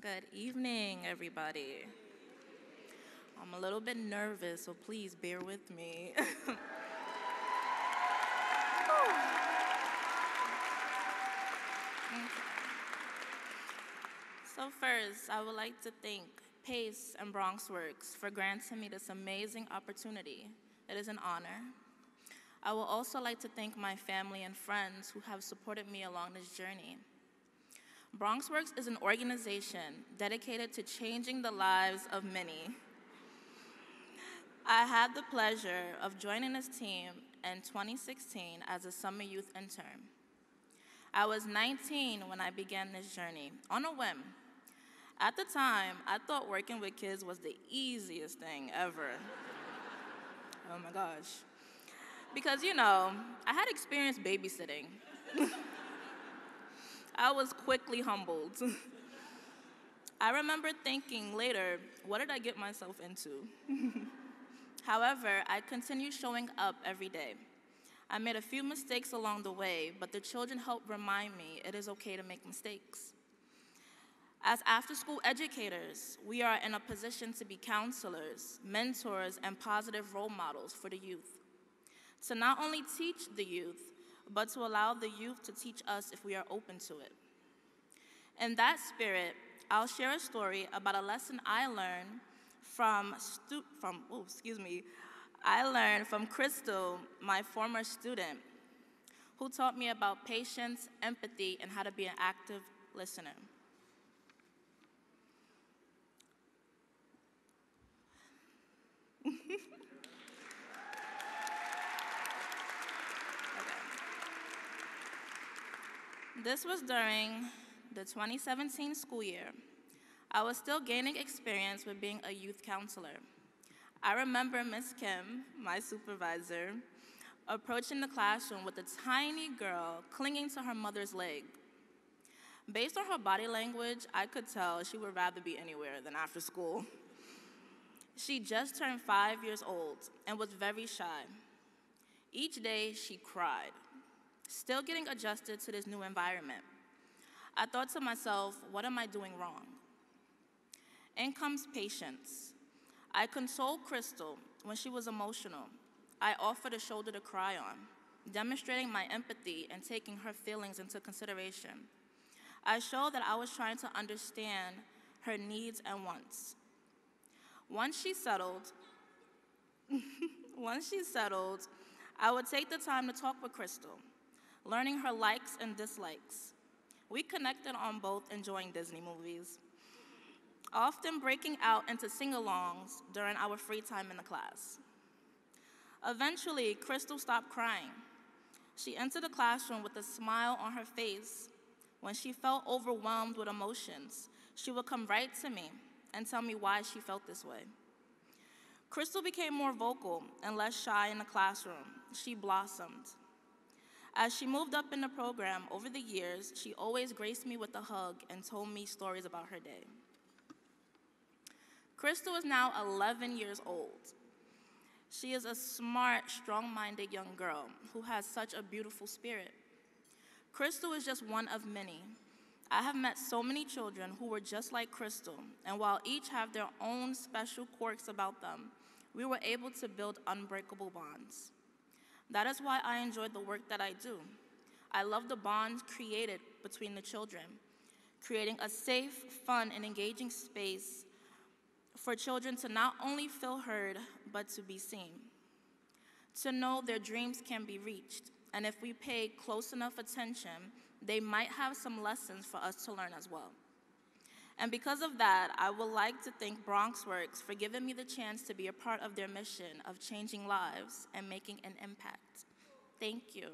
Good evening, everybody. I'm a little bit nervous, so please bear with me. So first, I would like to thank PACE and BronxWorks for granting me this amazing opportunity. It is an honor. I would also like to thank my family and friends who have supported me along this journey. BronxWorks is an organization dedicated to changing the lives of many. I had the pleasure of joining this team in 2016 as a summer youth intern. I was 19 when I began this journey, on a whim. At the time, I thought working with kids was the easiest thing ever. Oh my gosh. Because, I had experience babysitting. I was quickly humbled. I remember thinking later, what did I get myself into? However, I continued showing up every day. I made a few mistakes along the way, but the children helped remind me it is okay to make mistakes. As after-school educators, we are in a position to be counselors, mentors, and positive role models for the youth. To not only teach the youth, but to allow the youth to teach us if we are open to it. In that spirit, I'll share a story about a lesson I learned from Crystal, my former student, who taught me about patience, empathy, and how to be an active listener. This was during the 2017 school year. I was still gaining experience with being a youth counselor. I remember Miss Kim, my supervisor, approaching the classroom with a tiny girl clinging to her mother's leg. Based on her body language, I could tell she would rather be anywhere than after school. She just turned 5 years old and was very shy. Each day, she cried, still getting adjusted to this new environment. I thought to myself, what am I doing wrong? In comes patience. I consoled Crystal when she was emotional. I offered a shoulder to cry on, demonstrating my empathy and taking her feelings into consideration. I showed that I was trying to understand her needs and wants. Once she settled, I would take the time to talk with Crystal, learning her likes and dislikes. We connected on both enjoying Disney movies, often breaking out into sing-alongs during our free time in the class. Eventually, Crystal stopped crying. She entered the classroom with a smile on her face. When she felt overwhelmed with emotions, she would come right to me and tell me why she felt this way. Crystal became more vocal and less shy in the classroom. She blossomed. As she moved up in the program over the years, she always graced me with a hug and told me stories about her day. Crystal is now 11 years old. She is a smart, strong-minded young girl who has such a beautiful spirit. Crystal is just one of many. I have met so many children who were just like Crystal, and while each have their own special quirks about them, we were able to build unbreakable bonds. That is why I enjoy the work that I do. I love the bonds created between the children, creating a safe, fun, and engaging space for children to not only feel heard, but to be seen, to know their dreams can be reached, and if we pay close enough attention, they might have some lessons for us to learn as well. And because of that, I would like to thank BronxWorks for giving me the chance to be a part of their mission of changing lives and making an impact. Thank you.